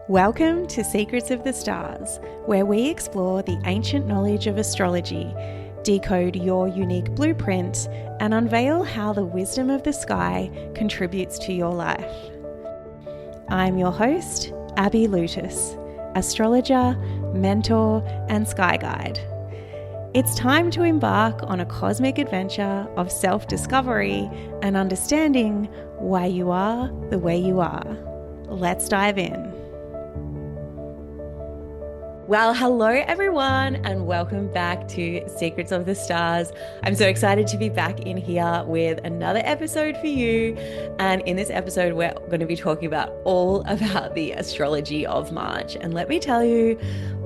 Welcome to Secrets of the Stars, where we explore the ancient knowledge of astrology, decode your unique blueprint, and unveil how the wisdom of the sky contributes to your life. I'm your host, Abby Lutis, astrologer, mentor, and sky guide. It's time to embark on a cosmic adventure of self-discovery and understanding why you are the way you are. Let's dive in. Well, hello everyone, and welcome back to Secrets of the Stars. I'm so excited to be back in here with another episode for you. And in this episode, we're going to be talking about all about the astrology of March. And let me tell you,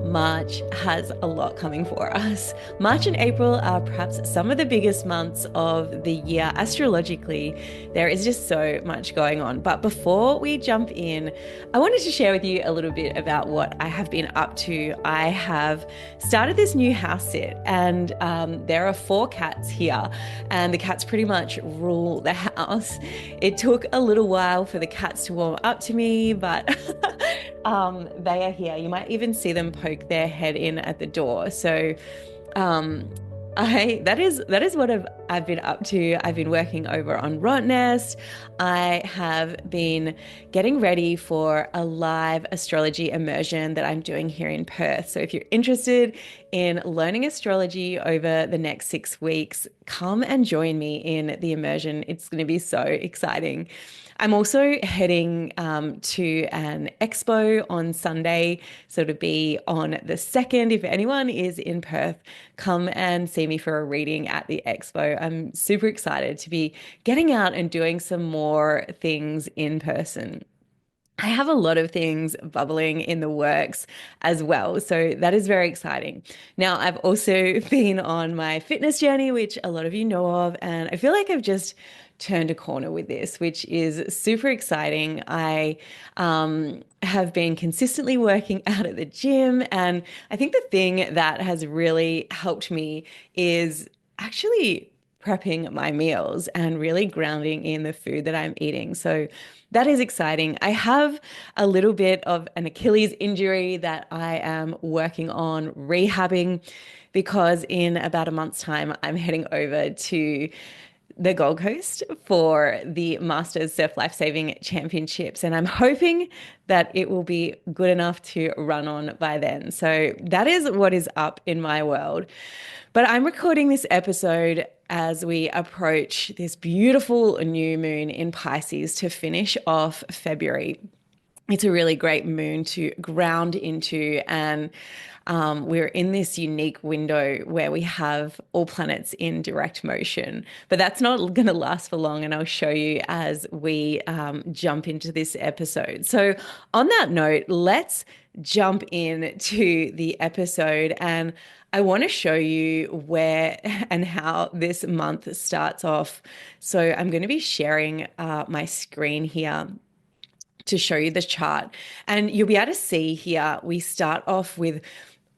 March has a lot coming for us. March and April are perhaps some of the biggest months of the year astrologically. There is just so much going on. But before we jump in, I wanted to share with you a little bit about what I have been up to. I have started this new house sit, and there are 4 cats here, and the cats pretty much rule the house. It took a little while for the cats to warm up to me, but they are here. You might even see them poke their head in at the door. So that is what I've been up to. I've been working over on Rot Nest. I have been getting ready for a live astrology immersion that I'm doing here in Perth. So if you're interested in learning astrology over the next 6 weeks, come and join me in the immersion. It's going to be so exciting. I'm also heading to an expo on Sunday, so to be on the 2nd. If anyone is in Perth, come and see me for a reading at the expo. I'm super excited to be getting out and doing some more things in person. I have a lot of things bubbling in the works as well, so that is very exciting. Now, I've also been on my fitness journey, which a lot of you know of, and I feel like I've just turned a corner with this, which is super exciting. I have been consistently working out at the gym, and I think the thing that has really helped me is actually prepping my meals and really grounding in the food that I'm eating. So that is exciting. I have a little bit of an Achilles injury that I am working on rehabbing, because in about a month's time, I'm heading over to the Gold Coast for the Masters Surf Life Saving Championships, and I'm hoping that it will be good enough to run on by then. So that is what is up in my world. But I'm recording this episode as we approach this beautiful new moon in Pisces to finish off February. It's a really great moon to ground into, and we're in this unique window where we have all planets in direct motion. But that's not going to last for long, and I'll show you as we jump into this episode. So on that note, let's jump into the episode, and I want to show you where and how this month starts off. So I'm going to be sharing my screen here to show you the chart, and you'll be able to see here we start off with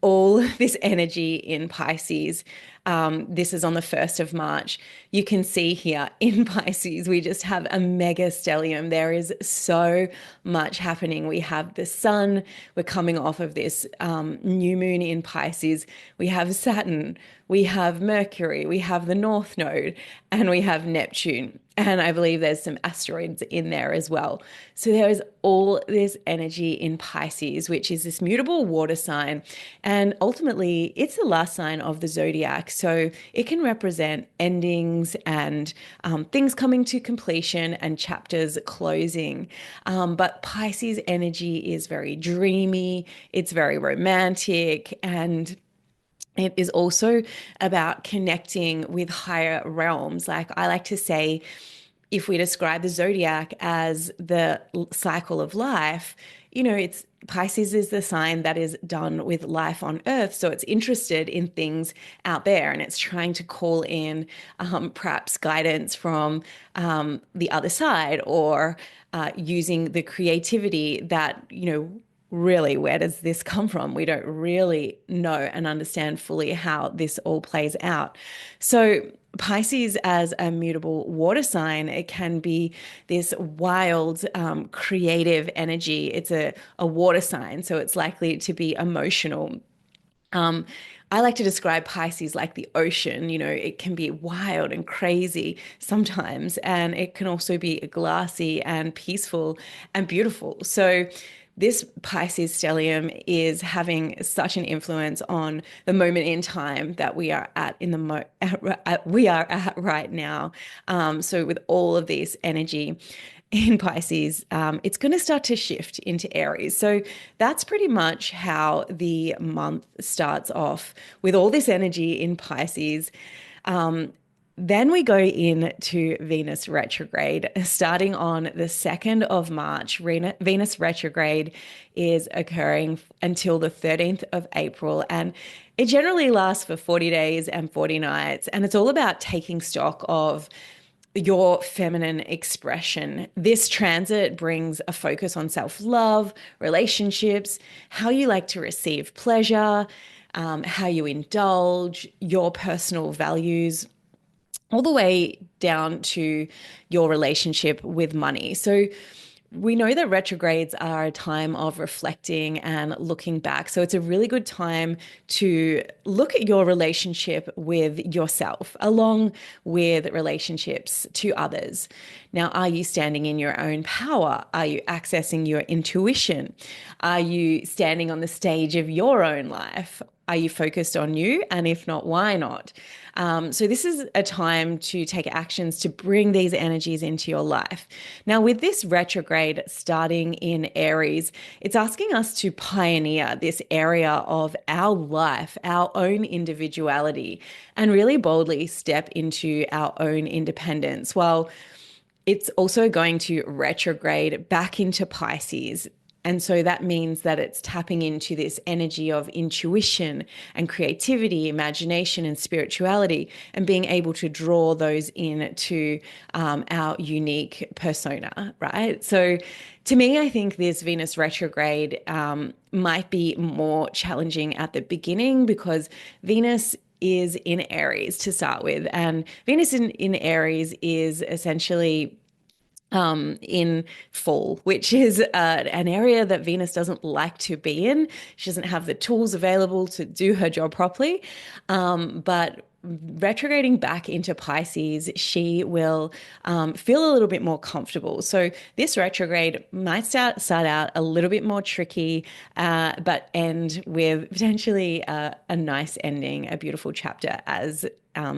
all this energy in Pisces. This is on the 1st of March. You can see here in Pisces, we just have a mega stellium. There is so much happening. We have the sun. We're coming off of this new moon in Pisces. We have Saturn. We have Mercury. We have the North Node, and we have Neptune. And I believe there's some asteroids in there as well. So there is all this energy in Pisces, which is this mutable water sign. And ultimately, it's the last sign of the zodiac. So it can represent endings and things coming to completion and chapters closing. But Pisces energy is very dreamy. It's very romantic, and it is also about connecting with higher realms. Like I like to say, if we describe the zodiac as the cycle of life, it's Pisces is the sign that is done with life on Earth. So it's interested in things out there, and it's trying to call in perhaps guidance from the other side, or using the creativity that, really, where does this come from? We don't really know and understand fully how this all plays out. So, Pisces, as a mutable water sign, it can be this wild, creative energy. It's a water sign, so it's likely to be emotional. um, I like to describe Pisces like the ocean. You know, it can be wild and crazy sometimes, and it can also be glassy and peaceful and beautiful. So, this Pisces stellium is having such an influence on the moment in time that we are at in the we are at right now. So, with all of this energy in Pisces, it's going to start to shift into Aries. So that's pretty much how the month starts off with all this energy in Pisces. Um, then we go into Venus retrograde starting on the 2nd of March. Venus retrograde is occurring until the 13th of April, and it generally lasts for 40 days and 40 nights. And it's all about taking stock of your feminine expression. This transit brings a focus on self-love, relationships, how you like to receive pleasure, how you indulge, your personal values, all the way down to your relationship with money. So we know that retrogrades are a time of reflecting and looking back. So it's a really good time to look at your relationship with yourself, along with relationships to others. Now, are you standing in your own power? Are you accessing your intuition? Are you standing on the stage of your own life? Are you focused on you? And if not, why not? So this is a time to take actions to bring these energies into your life. Now, with this retrograde starting in Aries, it's asking us to pioneer this area of our life, our own individuality, and really boldly step into our own independence. While it's also going to retrograde back into Pisces. And so that means that it's tapping into this energy of intuition and creativity, imagination and spirituality, and being able to draw those into our unique persona, right? So to me, I think this Venus retrograde might be more challenging at the beginning because Venus is in Aries to start with. And Venus in Aries is essentially in fall, which is an area that Venus doesn't like to be in. She doesn't have the tools available to do her job properly. But retrograding back into Pisces, she will feel a little bit more comfortable. So this retrograde might start out a little bit more tricky, but end with potentially a nice ending, a beautiful chapter as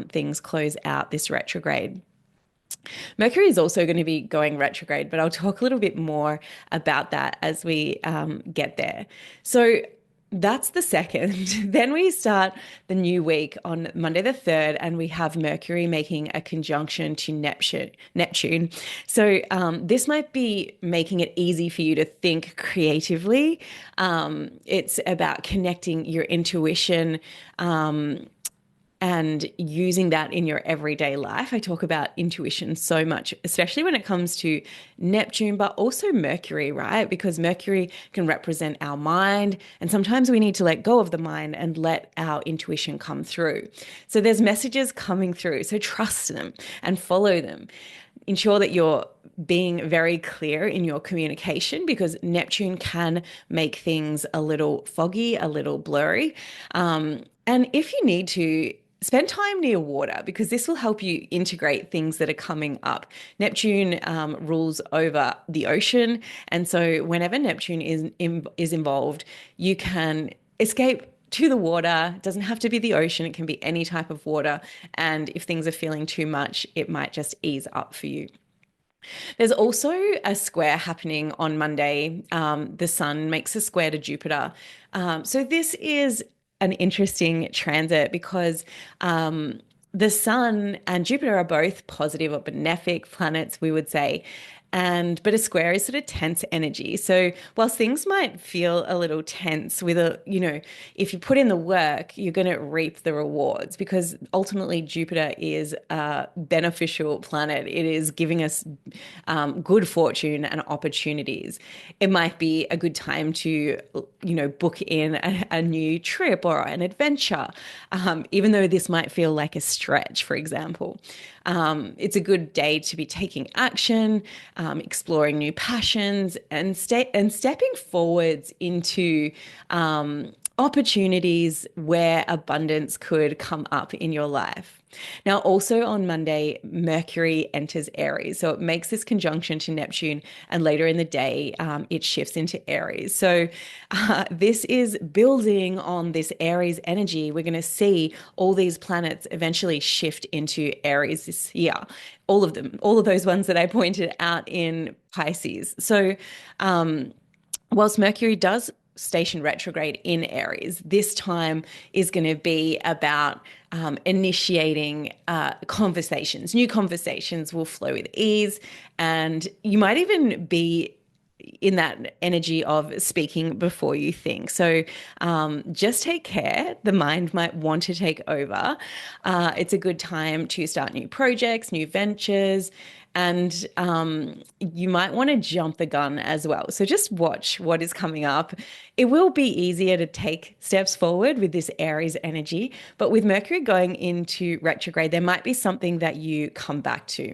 things close out this retrograde. Mercury is also going to be going retrograde, but I'll talk a little bit more about that as we get there. So that's the second. Then we start the new week on Monday the 3rd, and we have Mercury making a conjunction to Neptune. So this might be making it easy for you to think creatively. It's about connecting your intuition. And using that in your everyday life. I talk about intuition so much, especially when it comes to Neptune, but also Mercury, right? Because Mercury can represent our mind, and sometimes we need to let go of the mind and let our intuition come through. So there's messages coming through, so trust them and follow them. Ensure that you're being very clear in your communication because Neptune can make things a little foggy, a little blurry. And if you need to, spend time near water because this will help you integrate things that are coming up. Neptune rules over the ocean. And so whenever Neptune is involved, you can escape to the water. It doesn't have to be the ocean. It can be any type of water. And if things are feeling too much, it might just ease up for you. There's also a square happening on Monday. The sun makes a square to Jupiter. So this is an interesting transit because the sun and Jupiter are both positive or benefic planets, we would say. But a square is sort of tense energy. So whilst things might feel a little tense with if you put in the work, you're going to reap the rewards because ultimately Jupiter is a beneficial planet. It is giving us good fortune and opportunities. It might be a good time to, book in a new trip or an adventure, even though this might feel like a stretch, for example. It's a good day to be taking action, exploring new passions, and stepping forwards into opportunities where abundance could come up in your life. Now, also on Monday, Mercury enters Aries. So it makes this conjunction to Neptune, and later in the day, it shifts into Aries. So this is building on this Aries energy. We're going to see all these planets eventually shift into Aries this year. All of them, all of those ones that I pointed out in Pisces. So, whilst Mercury does station retrograde in Aries, this time is going to be about initiating conversations. New conversations will flow with ease, and you might even be in that energy of speaking before you think. So just take care. The mind might want to take over. It's a good time to start new projects, new ventures, and you might want to jump the gun as well. So just watch what is coming up. It will be easier to take steps forward with this Aries energy, but with Mercury going into retrograde, there might be something that you come back to.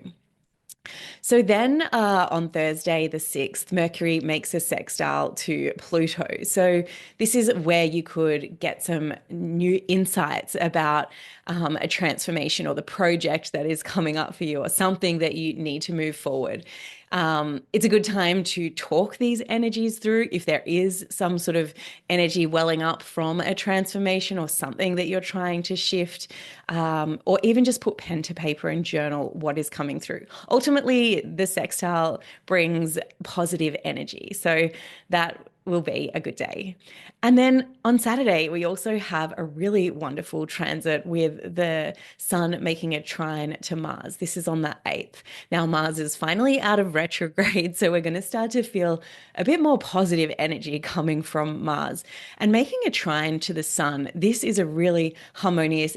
So then on Thursday, the 6th, Mercury makes a sextile to Pluto. So this is where you could get some new insights about a transformation or the project that is coming up for you or something that you need to move forward. It's a good time to talk these energies through if there is some sort of energy welling up from a transformation or something that you're trying to shift, or even just put pen to paper and journal what is coming through. Ultimately, the sextile brings positive energy. So that will be a good day. And then on Saturday, we also have a really wonderful transit with the Sun making a trine to Mars. This is on the 8th. Now, Mars is finally out of retrograde, so we're going to start to feel a bit more positive energy coming from Mars. And making a trine to the Sun, this is a really harmonious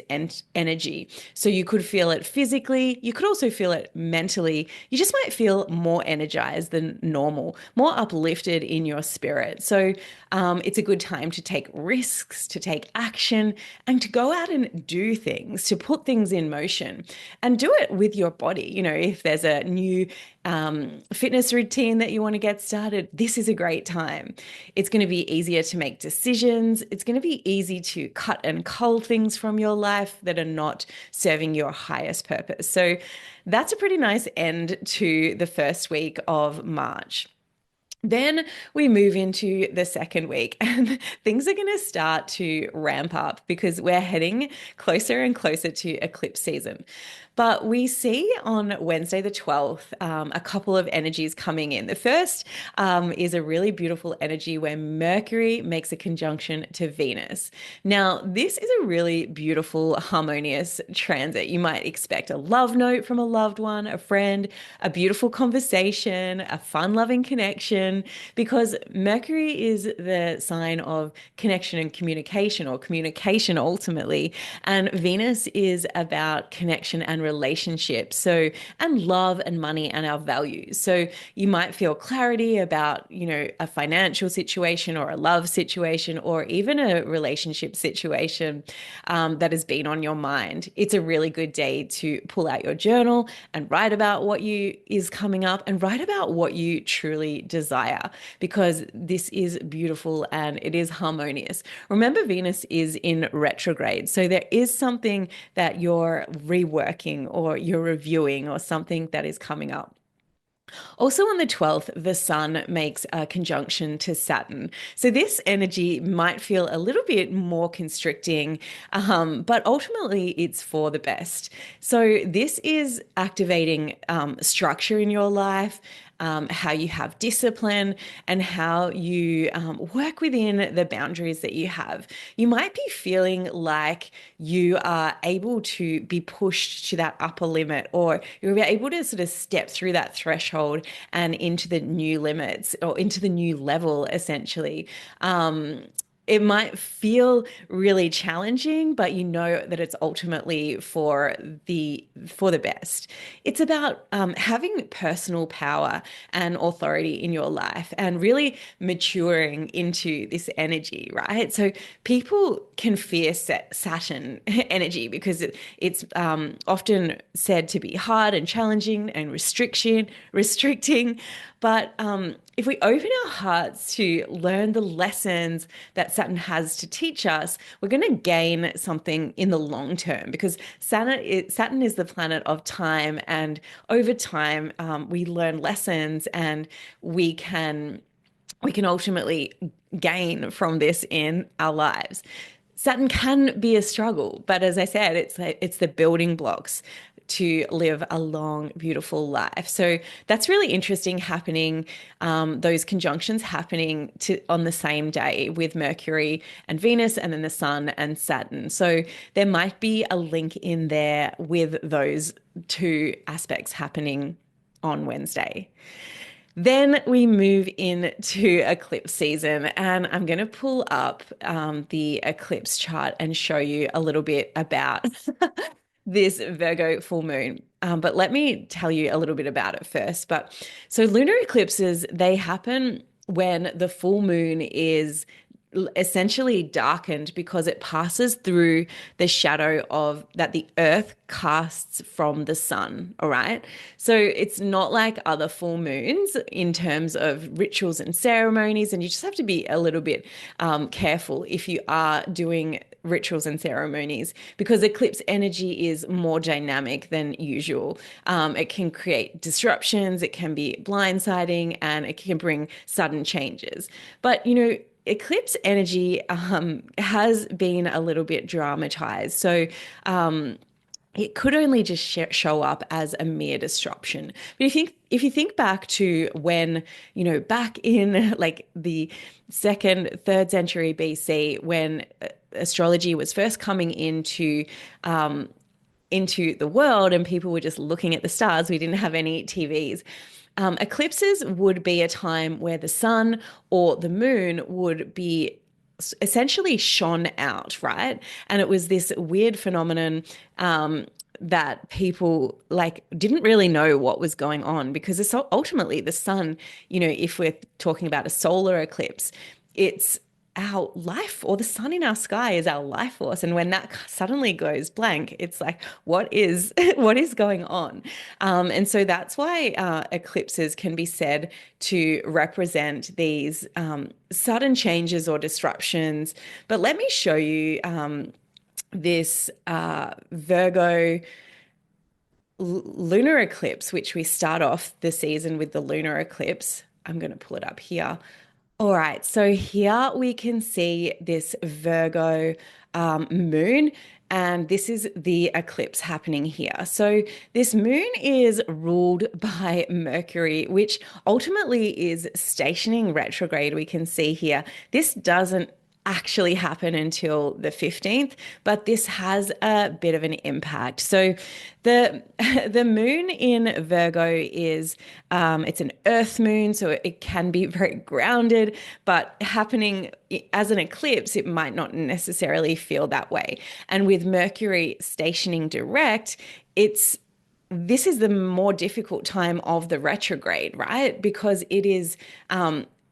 energy. So you could feel it physically, you could also feel it mentally. You just might feel more energized than normal, more uplifted in your spirit. So it's a good time to take risks, to take action, and to go out and do things, to put things in motion and do it with your body. If there's a new fitness routine that you want to get started, this is a great time. It's going to be easier to make decisions. It's going to be easy to cut and cull things from your life that are not serving your highest purpose. So that's a pretty nice end to the first week of March. Then we move into the second week and things are going to start to ramp up because we're heading closer and closer to eclipse season. But we see on Wednesday, the 12th, a couple of energies coming in. The first is a really beautiful energy where Mercury makes a conjunction to Venus. Now, this is a really beautiful, harmonious transit. You might expect a love note from a loved one, a friend, a beautiful conversation, a fun, loving connection, because Mercury is the sign of connection and communication, or communication ultimately. And Venus is about connection and relationships, and love and money and our values. So you might feel clarity about, a financial situation or a love situation or even a relationship situation that has been on your mind. It's a really good day to pull out your journal and write about what is coming up and write about what you truly desire, because this is beautiful and it is harmonious. Remember, Venus is in retrograde, so there is something that you're reworking or you're reviewing or something that is coming up. Also on the 12th, the Sun makes a conjunction to Saturn. So this energy might feel a little bit more constricting, but ultimately it's for the best. So this is activating structure in your life, how you have discipline, and how you work within the boundaries that you have. You might be feeling like you are able to be pushed to that upper limit, or you're able to sort of step through that threshold and into the new limits or into the new level, essentially. It might feel really challenging, but you know that it's ultimately for the best. It's about having personal power and authority in your life and really maturing into this energy, right? So people can fear Saturn energy because it's often said to be hard and challenging and restricting. But if we open our hearts to learn the lessons that Saturn has to teach us, we're going to gain something in the long term, because Saturn is the planet of time, and over time we learn lessons, and we can we can ultimately gain from this in our lives. Saturn can be a struggle, but as I said, it's the building blocks to live a long, beautiful life. So that's really interesting happening, those conjunctions happening on the same day with Mercury and Venus, and then the Sun and Saturn. So there might be a link in there with those two aspects happening on Wednesday. Then we move into eclipse season, and I'm going to pull up the eclipse chart and show you a little bit about this Virgo full moon. But let me tell you a little bit about it first. But so lunar eclipses, they happen when the full moon is essentially darkened, because it passes through the shadow of that the earth casts from the sun. All right, so it's not like other full moons in terms of rituals and ceremonies, and you just have to be a little bit careful if you are doing rituals and ceremonies, because eclipse energy is more dynamic than usual. It can create disruptions, it can be blindsiding, and it can bring sudden changes. But eclipse energy has been a little bit dramatized. So it could only just show up as a mere disruption. But if you think back to when, back in like the second, third century BC, when astrology was first coming into the world and people were just looking at the stars, we didn't have any TVs. Eclipses would be a time where the sun or the moon would be essentially shone out, right? And it was this weird phenomenon that people like didn't really know what was going on, because it's ultimately the sun, if we're talking about a solar eclipse, it's our life, or the sun in our sky is our life force. And when that suddenly goes blank, it's like, what is what is going on? And so that's why eclipses can be said to represent these sudden changes or disruptions. But let me show you this Virgo lunar eclipse, which we start off the season with the lunar eclipse. I'm going to pull it up here. All right, so here we can see this Virgo moon, and this is the eclipse happening here. So this moon is ruled by Mercury, which ultimately is stationing retrograde. We can see here. This doesn't actually happen until the 15th, but this has a bit of an impact. So the the moon in Virgo is it's an earth moon, so it can be very grounded, but happening as an eclipse, it might not necessarily feel that way. And with Mercury stationing direct, this is the more difficult time of the retrograde, right? Because it is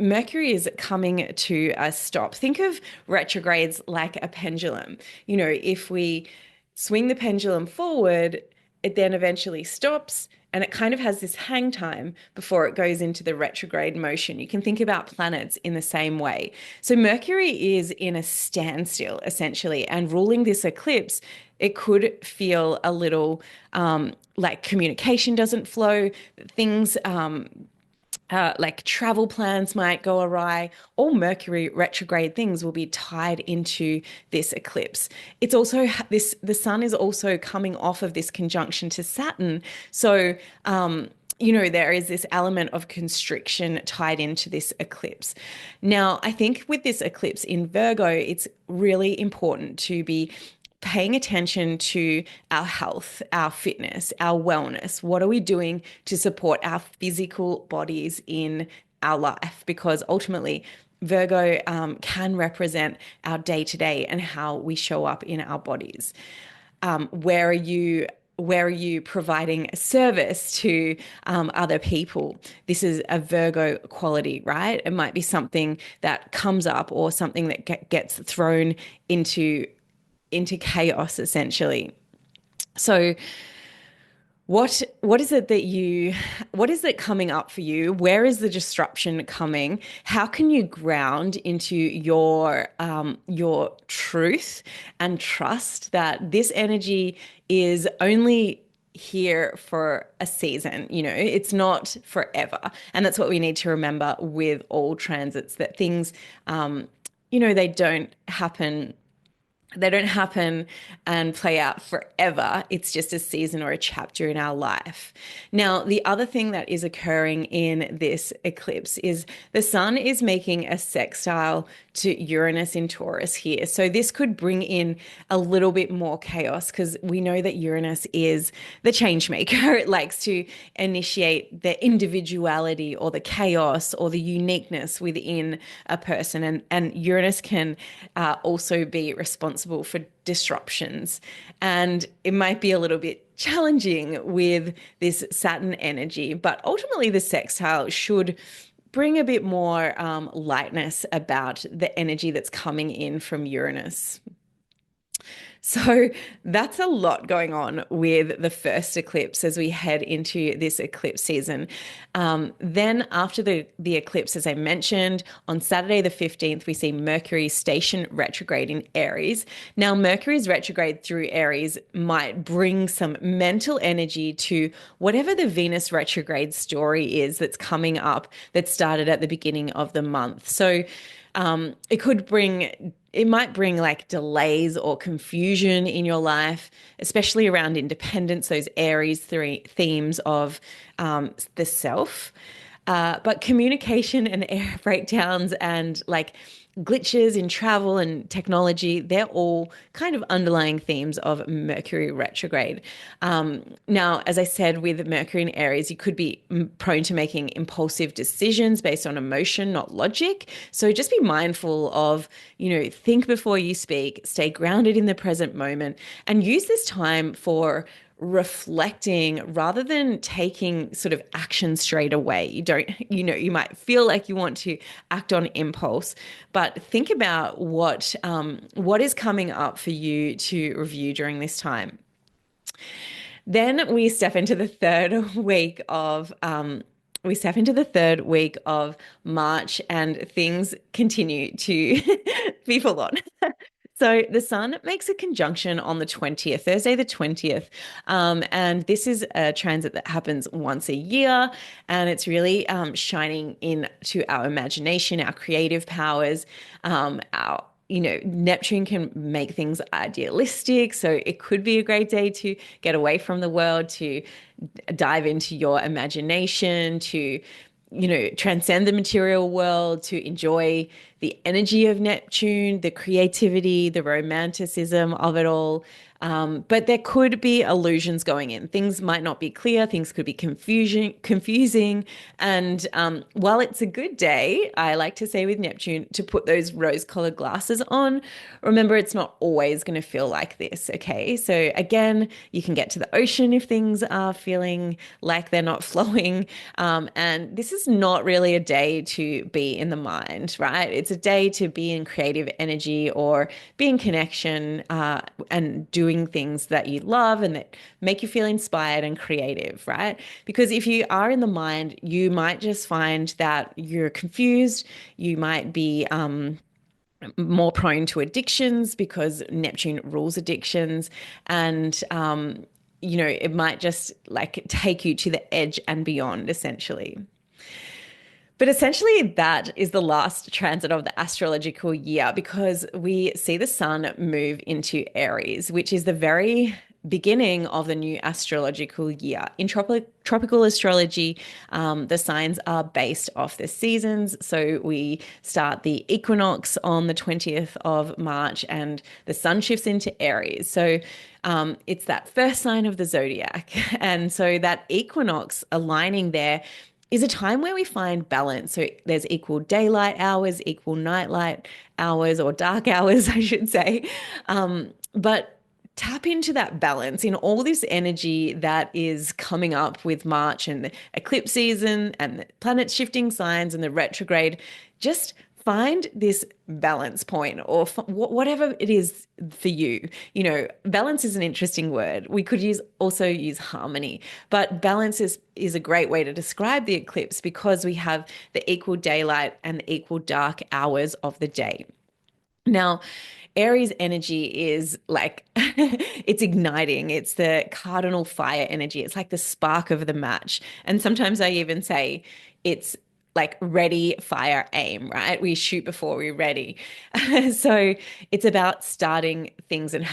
Mercury is coming to a stop. Think of retrogrades like a pendulum. If we swing the pendulum forward, it then eventually stops, and it kind of has this hang time before it goes into the retrograde motion. You can think about planets in the same way. So Mercury is in a standstill, essentially, and ruling this eclipse, it could feel a little like communication doesn't flow, things like travel plans might go awry. All Mercury retrograde things will be tied into this eclipse. It's also the sun is also coming off of this conjunction to Saturn. So there is this element of constriction tied into this eclipse. Now, I think with this eclipse in Virgo, it's really important to be paying attention to our health, our fitness, our wellness. What are we doing to support our physical bodies in our life? Because ultimately, Virgo can represent our day to day and how we show up in our bodies. Where are you? Where are you providing a service to other people? This is a Virgo quality, right? It might be something that comes up or something that gets thrown into chaos, essentially. So what is it that what is it coming up for you? Where is the disruption coming? How can you ground into your truth and trust that this energy is only here for a season? It's not forever. And that's what we need to remember with all transits, that things, they don't happen and play out forever. It's just a season or a chapter in our life. Now, the other thing that is occurring in this eclipse is the sun is making a sextile to Uranus in Taurus here. So this could bring in a little bit more chaos because we know that Uranus is the change maker. It likes to initiate the individuality or the chaos or the uniqueness within a person. And Uranus can also be responsible for disruptions. And it might be a little bit challenging with this Saturn energy, but ultimately the sextile should bring a bit more lightness about the energy that's coming in from Uranus. So that's a lot going on with the first eclipse as we head into this eclipse season. Then after the eclipse, as I mentioned, on Saturday the 15th, we see Mercury station retrograde in Aries. Now, Mercury's retrograde through Aries might bring some mental energy to whatever the Venus retrograde story is that's coming up that started at the beginning of the month. So it might bring like delays or confusion in your life, especially around independence, those Aries themes of the self. But communication and air breakdowns and like glitches in travel and technology, they're all kind of underlying themes of Mercury retrograde. Now, as I said, with Mercury in Aries, you could be prone to making impulsive decisions based on emotion, not logic. So just be mindful of, think before you speak, stay grounded in the present moment, and use this time for reflecting rather than taking sort of action straight away. You might feel like you want to act on impulse, but think about what is coming up for you to review during this time. Then we step into the third week of March, and things continue to be full on. So the sun makes a conjunction on the 20th, Thursday the 20th. And this is a transit that happens once a year. And it's really shining into our imagination, our creative powers, Neptune can make things idealistic. So it could be a great day to get away from the world, to dive into your imagination, to transcend the material world, to enjoy the energy of Neptune, the creativity, the romanticism of it all. But there could be illusions going in. Things might not be clear. Things could be confusing. And while it's a good day, I like to say with Neptune to put those rose-colored glasses on. Remember, it's not always going to feel like this, okay? So again, you can get to the ocean if things are feeling like they're not flowing. And this is not really a day to be in the mind, right? It's a day to be in creative energy or be in connection and doing things that you love and that make you feel inspired and creative, right? Because if you are in the mind, you might just find that you're confused. You might be more prone to addictions because Neptune rules addictions. And it might just like take you to the edge and beyond, essentially. But essentially, that is the last transit of the astrological year because we see the sun move into Aries, which is the very beginning of the new astrological year. In tropical astrology, the signs are based off the seasons. So we start the equinox on the 20th of March and the sun shifts into Aries. So it's that first sign of the zodiac. And so that equinox aligning there is a time where we find balance. So there's equal daylight hours, equal nightlight hours, or dark hours, I should say. But tap into that balance in all this energy that is coming up with March and the eclipse season and the planet shifting signs and the retrograde. Just find this balance point or whatever it is for you. Balance is an interesting word. We could also use harmony, but balance is a great way to describe the eclipse because we have the equal daylight and the equal dark hours of the day. Now, Aries energy is like it's igniting. It's the cardinal fire energy. It's like the spark of the match. And sometimes I even say it's like ready, fire, aim, right? We shoot before we're ready. So it's about starting things and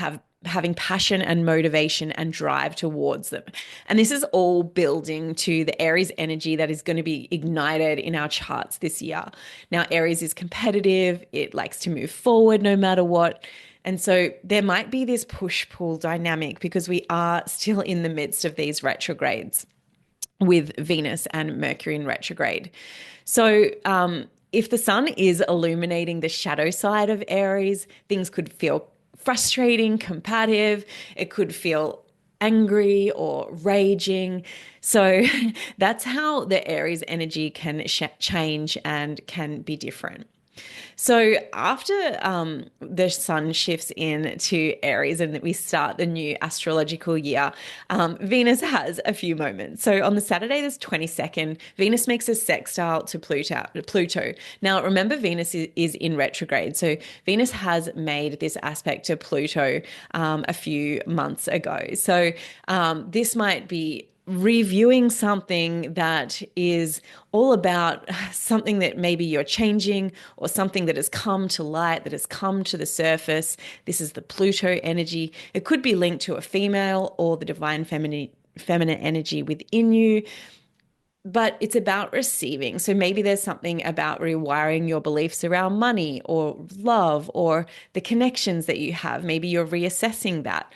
having passion and motivation and drive towards them. And this is all building to the Aries energy that is going to be ignited in our charts this year. Now, Aries is competitive. It likes to move forward no matter what. And so there might be this push-pull dynamic because we are still in the midst of these retrogrades with Venus and Mercury in retrograde. So, if the sun is illuminating the shadow side of Aries, things could feel frustrating, combative. It could feel angry or raging. So that's how the Aries energy can change and can be different. So after the sun shifts into Aries and we start the new astrological year, Venus has a few moments. So on the Saturday, the 22nd, Venus makes a sextile to Pluto. Now, remember, Venus is in retrograde. So Venus has made this aspect to Pluto a few months ago. So this might be reviewing something that is all about something that maybe you're changing or something that has come to light, that has come to the surface. This is the Pluto energy. It could be linked to a female or the divine feminine energy within you, but it's about receiving. So maybe there's something about rewiring your beliefs around money or love or the connections that you have. Maybe you're reassessing that.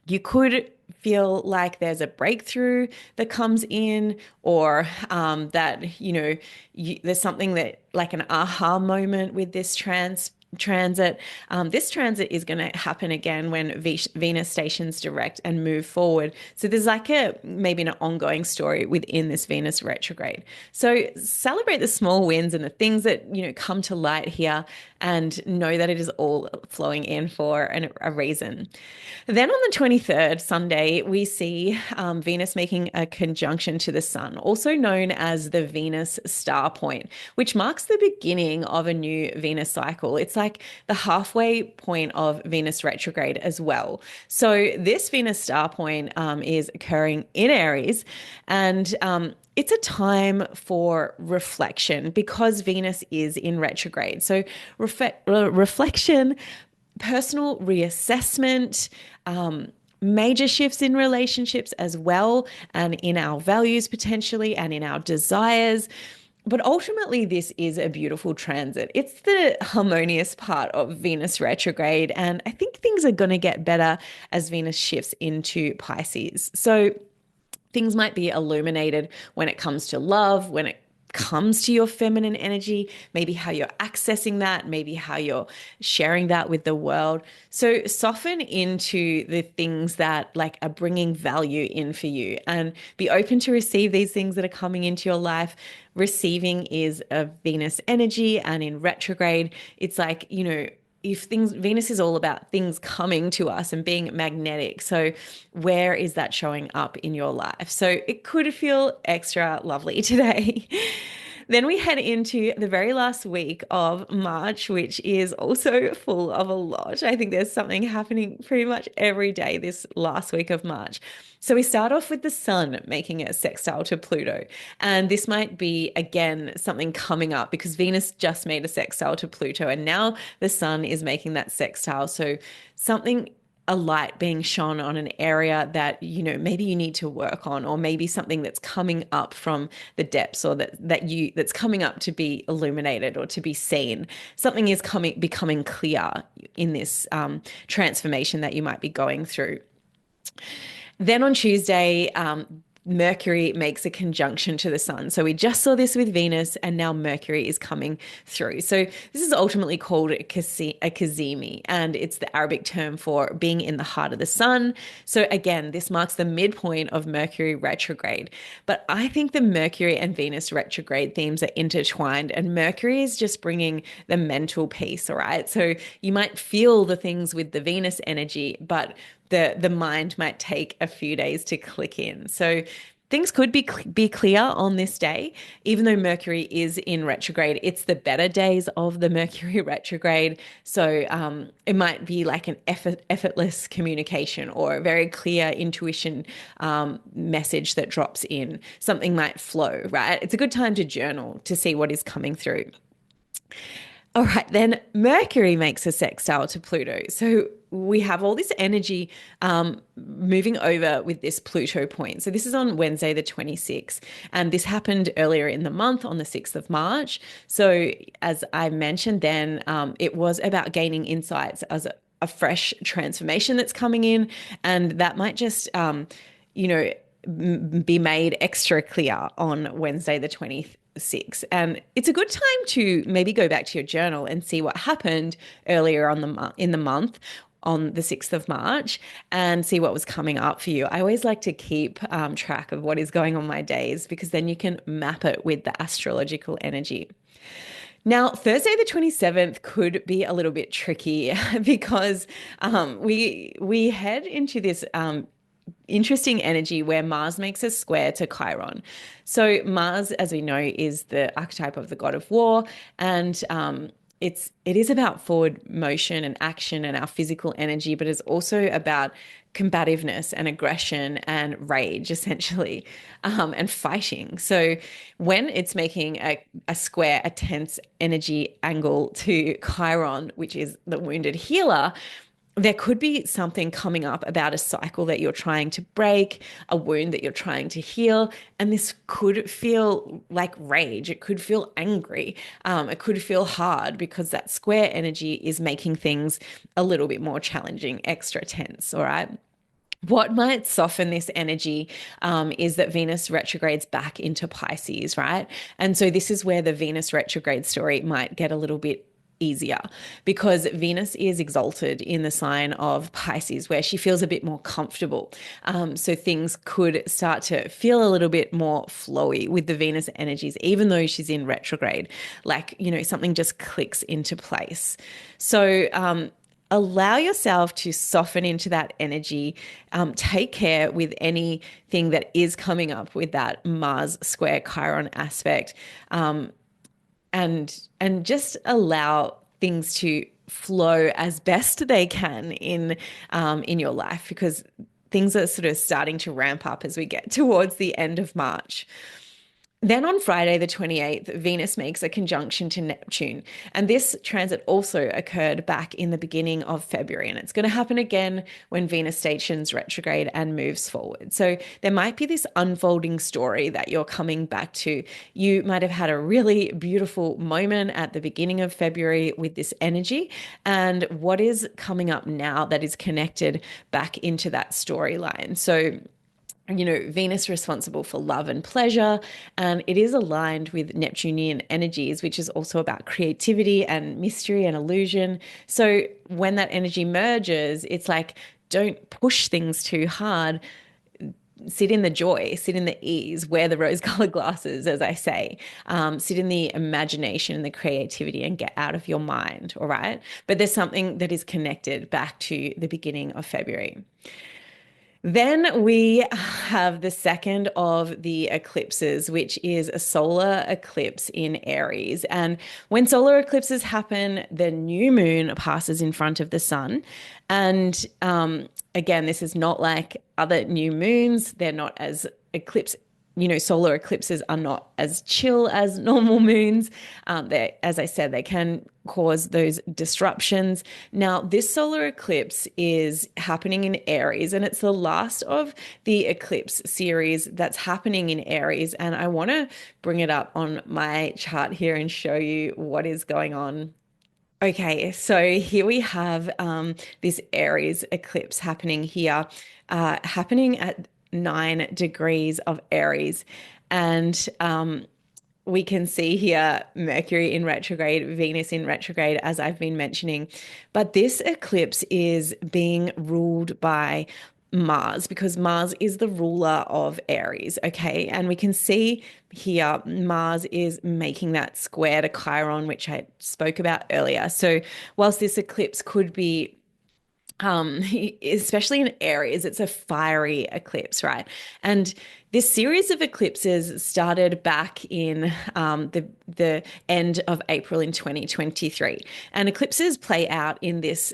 You could feel like there's a breakthrough that comes in or that, there's something that like an aha moment with this transit. This transit is going to happen again when Venus stations direct and move forward. So there's like maybe an ongoing story within this Venus retrograde. So celebrate the small wins and the things that, come to light here and know that it is all flowing in for a reason. Then on the 23rd, Sunday, we see Venus making a conjunction to the sun, also known as the Venus star point, which marks the beginning of a new Venus cycle. It's like the halfway point of Venus retrograde as well. So this Venus star point is occurring in Aries, and it's a time for reflection because Venus is in retrograde. So reflection, personal reassessment, major shifts in relationships as well, and in our values potentially, and in our desires. But ultimately, this is a beautiful transit. It's the harmonious part of Venus retrograde. And I think things are going to get better as Venus shifts into Pisces. So things might be illuminated when it comes to love, when it comes to your feminine energy, maybe how you're accessing that, maybe how you're sharing that with the world. So soften into the things that like are bringing value in for you and be open to receive these things that are coming into your life. Receiving is a Venus energy, and in retrograde, it's like, Venus is all about things coming to us and being magnetic. So where is that showing up in your life? So it could feel extra lovely today. Then we head into the very last week of March, which is also full of a lot. I think there's something happening pretty much every day this last week of March. So we start off with the sun making a sextile to Pluto. And this might be, again, something coming up because Venus just made a sextile to Pluto and now the sun is making that sextile. So something a light being shone on an area that, maybe you need to work on, or maybe something that's coming up from the depths, or that's coming up to be illuminated or to be seen. Something is becoming clear in this transformation that you might be going through. Then on Tuesday, Mercury makes a conjunction to the sun. So we just saw this with Venus, and now Mercury is coming through. So this is ultimately called a cazimi, and it's the Arabic term for being in the heart of the sun. So again, this marks the midpoint of Mercury retrograde. But I think the Mercury and Venus retrograde themes are intertwined, and Mercury is just bringing the mental peace, all right? So you might feel the things with the Venus energy, but the mind might take a few days to click in. So things could be clear on this day, even though Mercury is in retrograde. It's the better days of the Mercury retrograde. So it might be like an effortless communication, or a very clear intuition message that drops in. Something might flow, right? It's a good time to journal to see what is coming through. All right, then Mercury makes a sextile to Pluto. So we have all this energy moving over with this Pluto point. So this is on Wednesday, the 26th. And this happened earlier in the month on the 6th of March. So as I mentioned then, it was about gaining insights as a fresh transformation that's coming in. And that might just, be made extra clear on Wednesday, the 26th. And it's a good time to maybe go back to your journal and see what happened earlier in the month on the 6th of March, and see what was coming up for you. I always like to keep track of what is going on my days, because then you can map it with the astrological energy. Now, Thursday the 27th could be a little bit tricky because we head into this interesting energy where Mars makes a square to Chiron. So Mars, as we know, is the archetype of the god of war, and it is about forward motion and action and our physical energy, but it's also about combativeness and aggression and rage, essentially, and fighting. So when it's making a square, a tense energy angle to Chiron, which is the wounded healer, there could be something coming up about a cycle that you're trying to break, a wound that you're trying to heal. And this could feel like rage. It could feel angry. It could feel hard, because that square energy is making things a little bit more challenging, extra tense. All right. What might soften this energy is that Venus retrogrades back into Pisces, right? And so this is where the Venus retrograde story might get a little bit easier, because Venus is exalted in the sign of Pisces, where she feels a bit more comfortable. So things could start to feel a little bit more flowy with the Venus energies, even though she's in retrograde, like, something just clicks into place. So, allow yourself to soften into that energy. Take care with anything that is coming up with that Mars square Chiron aspect. And just allow things to flow as best they can in your life, because things are sort of starting to ramp up as we get towards the end of March. Then on Friday, the 28th, Venus makes a conjunction to Neptune. And this transit also occurred back in the beginning of February. And it's going to happen again when Venus stations retrograde and moves forward. So there might be this unfolding story that you're coming back to. You might have had a really beautiful moment at the beginning of February with this energy. And what is coming up now that is connected back into that storyline? So Venus responsible for love and pleasure, and it is aligned with Neptunian energies, which is also about creativity and mystery and illusion. So when that energy merges, it's like, don't push things too hard. Sit in the joy, sit in the ease, wear the rose-colored glasses, as I say. Sit in the imagination and the creativity, and get out of your mind, all right? But there's something that is connected back to the beginning of February. Then we have the second of the eclipses, which is a solar eclipse in Aries. And when solar eclipses happen, the new moon passes in front of the sun. And again, this is not like other new moons. They're not as solar eclipses are not as chill as normal moons. As I said, they can cause those disruptions. Now, this solar eclipse is happening in Aries, and it's the last of the eclipse series that's happening in Aries. And I want to bring it up on my chart here and show you what is going on. Okay, so here we have this Aries eclipse happening here, happening at 9 degrees of Aries. And we can see here Mercury in retrograde, Venus in retrograde, as I've been mentioning. But this eclipse is being ruled by Mars because Mars is the ruler of Aries. Okay. And we can see here Mars is making that square to Chiron, which I spoke about earlier. So, whilst this eclipse could be especially in Aries, it's a fiery eclipse, right? And this series of eclipses started back in the end of April in 2023, and eclipses play out in this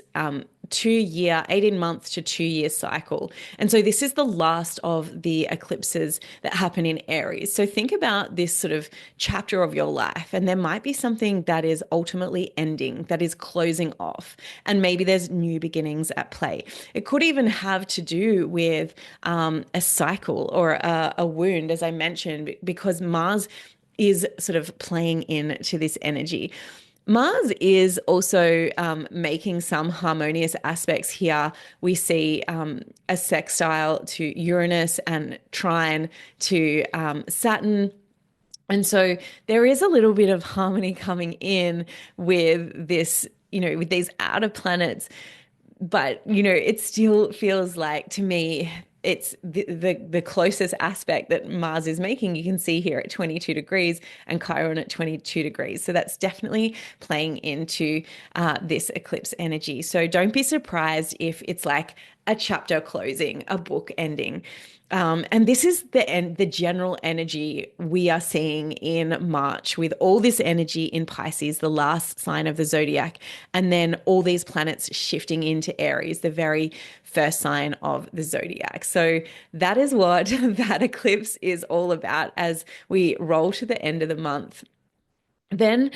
2 year, 18 month to 2 year cycle. And so this is the last of the eclipses that happen in Aries. So think about this sort of chapter of your life, and there might be something that is ultimately ending, that is closing off, and maybe there's new beginnings at play. It could even have to do with a cycle or a wound, as I mentioned, because Mars is sort of playing into this energy. Mars is also making some harmonious aspects here. We see a sextile to Uranus and trine to Saturn. And so there is a little bit of harmony coming in with this, with these outer planets. But, it still feels like to me, it's the closest aspect that Mars is making. You can see here at 22 degrees and Chiron at 22 degrees. So that's definitely playing into this eclipse energy. So don't be surprised if it's like a chapter closing, a book ending. And this is the general energy we are seeing in March with all this energy in Pisces, the last sign of the zodiac, and then all these planets shifting into Aries, the very first sign of the zodiac. So that is what that eclipse is all about as we roll to the end of the month. Then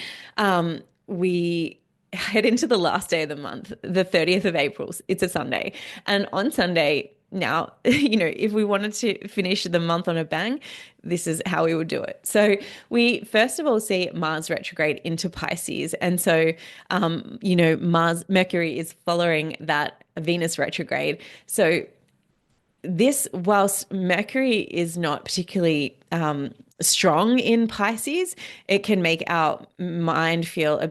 we head into the last day of the month, the 30th of April. It's a Sunday. And on Sunday, now, if we wanted to finish the month on a bang, this is how we would do it. So we first of all see Mars retrograde into Pisces. And so, Mercury is following that Venus retrograde. So whilst Mercury is not particularly strong in Pisces, it can make our mind feel a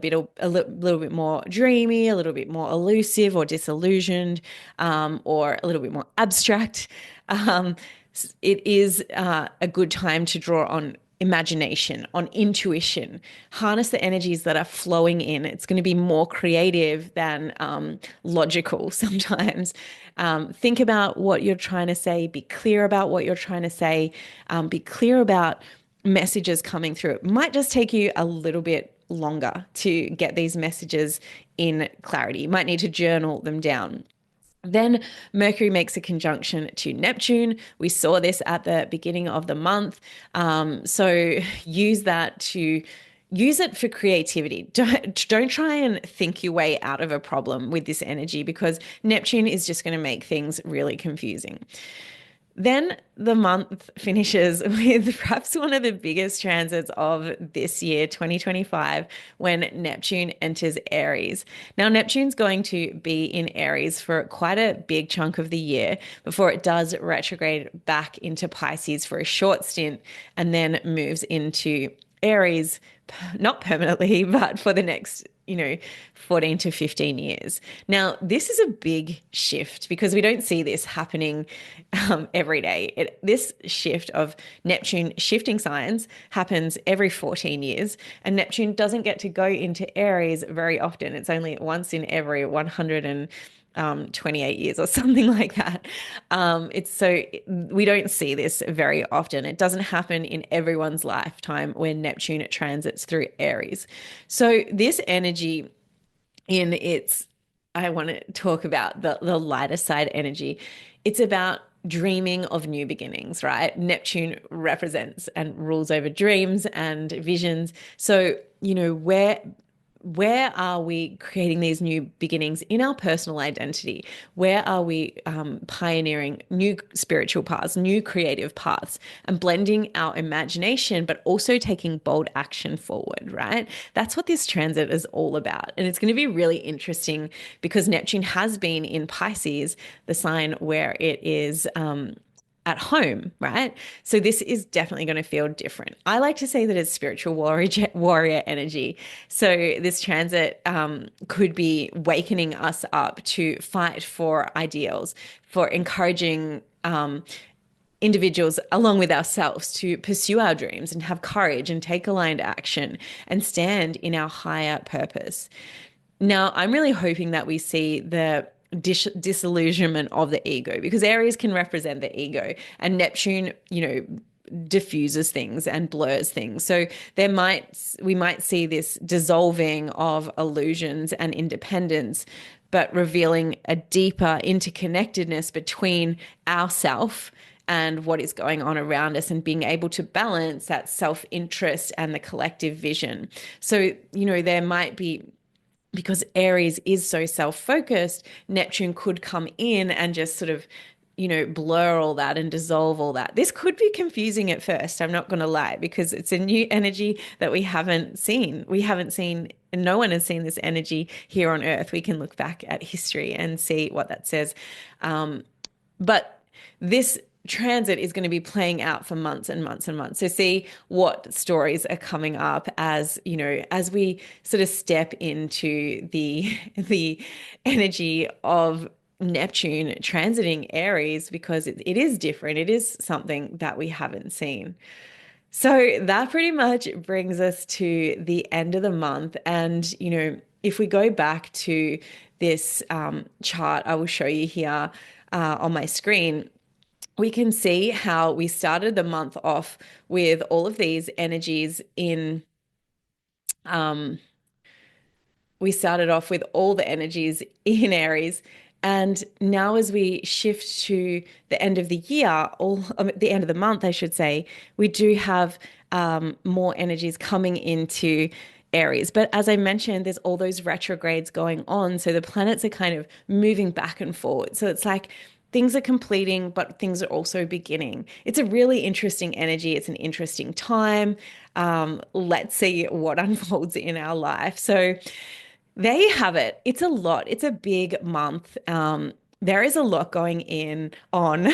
little bit more dreamy, a little bit more elusive or disillusioned, or a little bit more abstract. It is a good time to draw on imagination, on intuition, harness the energies that are flowing in. It's going to be more creative than logical sometimes. Think about what you're trying to say, be clear about what you're trying to say, be clear about messages coming through. It might just take you a little bit longer to get these messages in clarity. You might need to journal them down. Then Mercury makes a conjunction to Neptune. We saw this at the beginning of the month. So use it for creativity. Don't try and think your way out of a problem with this energy because Neptune is just going to make things really confusing. Then the month finishes with perhaps one of the biggest transits of this year, 2025, when Neptune enters Aries. Now, Neptune's going to be in Aries for quite a big chunk of the year before it does retrograde back into Pisces for a short stint and then moves into Aries, not permanently, but for the next 14 to 15 years. Now, this is a big shift because we don't see this happening every day. This shift of Neptune shifting signs happens every 14 years, and Neptune doesn't get to go into Aries very often. It's only once in every 128 years or something like that. We don't see this very often. It doesn't happen in everyone's lifetime when Neptune transits through Aries. So this energy I want to talk about the lighter side energy. It's about dreaming of new beginnings, right? Neptune represents and rules over dreams and visions. So, where are we creating these new beginnings in our personal identity? Where are we pioneering new spiritual paths, new creative paths, and blending our imagination, but also taking bold action forward, right? That's what this transit is all about. And it's going to be really interesting because Neptune has been in Pisces, the sign where it is at home, right? So this is definitely going to feel different. I like to say that it's spiritual warrior energy. So this transit could be wakening us up to fight for ideals, for encouraging individuals along with ourselves to pursue our dreams and have courage and take aligned action and stand in our higher purpose. Now, I'm really hoping that we see the disillusionment of the ego, because Aries can represent the ego and Neptune, diffuses things and blurs things. So we might see this dissolving of illusions and independence, but revealing a deeper interconnectedness between ourself and what is going on around us, and being able to balance that self-interest and the collective vision. So, there might be, because Aries is so self-focused, Neptune could come in and just sort of, blur all that and dissolve all that. This could be confusing at first, I'm not going to lie, because it's a new energy that we haven't seen. And no one has seen this energy here on Earth. We can look back at history and see what that says. But this transit is going to be playing out for months and months and months. So see what stories are coming up as we sort of step into the energy of Neptune transiting Aries, because it is different. It is something that we haven't seen. So that pretty much brings us to the end of the month. And, if we go back to this chart, I will show you here on my screen. We can see how we started the month off with all of these energies we started off with all the energies in Aries. And now as we shift to the end of the year, the end of the month, I should say, we do have more energies coming into Aries. But as I mentioned, there's all those retrogrades going on. So the planets are kind of moving back and forward. So it's like things are completing, but things are also beginning. It's a really interesting energy. It's an interesting time. Let's see what unfolds in our life. So there you have it. It's a lot. It's a big month. There is a lot going on.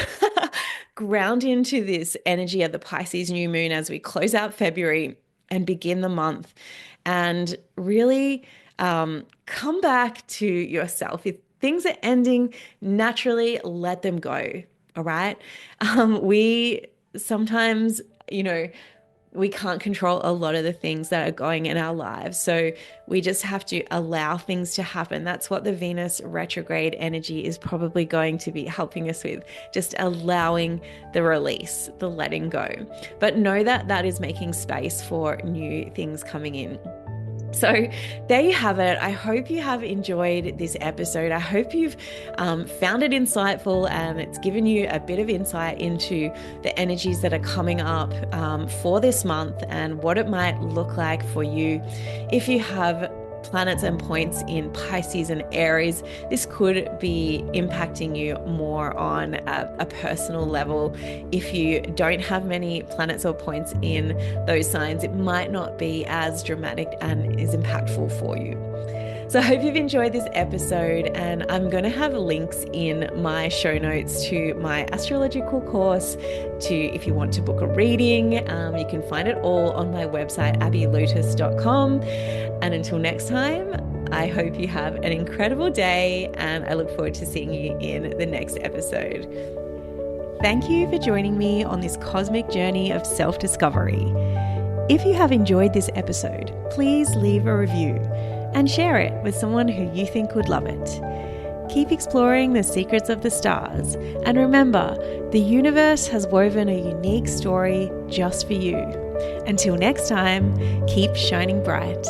Ground into this energy of the Pisces new moon as we close out February and begin the month. And really come back to yourself. If things are ending naturally, let them go. All right. We sometimes, we can't control a lot of the things that are going in our lives. So we just have to allow things to happen. That's what the Venus retrograde energy is probably going to be helping us with, just allowing the release, the letting go. But know that that is making space for new things coming in. So there you have it. I hope you have enjoyed this episode. I hope you've found it insightful and it's given you a bit of insight into the energies that are coming up for this month and what it might look like for you. If you have planets and points in Pisces and Aries, this could be impacting you more on a personal level. If you don't have many planets or points in those signs, it might not be as dramatic and is impactful for you. So I hope you've enjoyed this episode, and I'm going to have links in my show notes to my astrological course. If you want to book a reading, you can find it all on my website, abbylutis.com. And until next time, I hope you have an incredible day, and I look forward to seeing you in the next episode. Thank you for joining me on this cosmic journey of self-discovery. If you have enjoyed this episode, please leave a review and share it with someone who you think would love it. Keep exploring the secrets of the stars, and remember, the universe has woven a unique story just for you. Until next time, keep shining bright.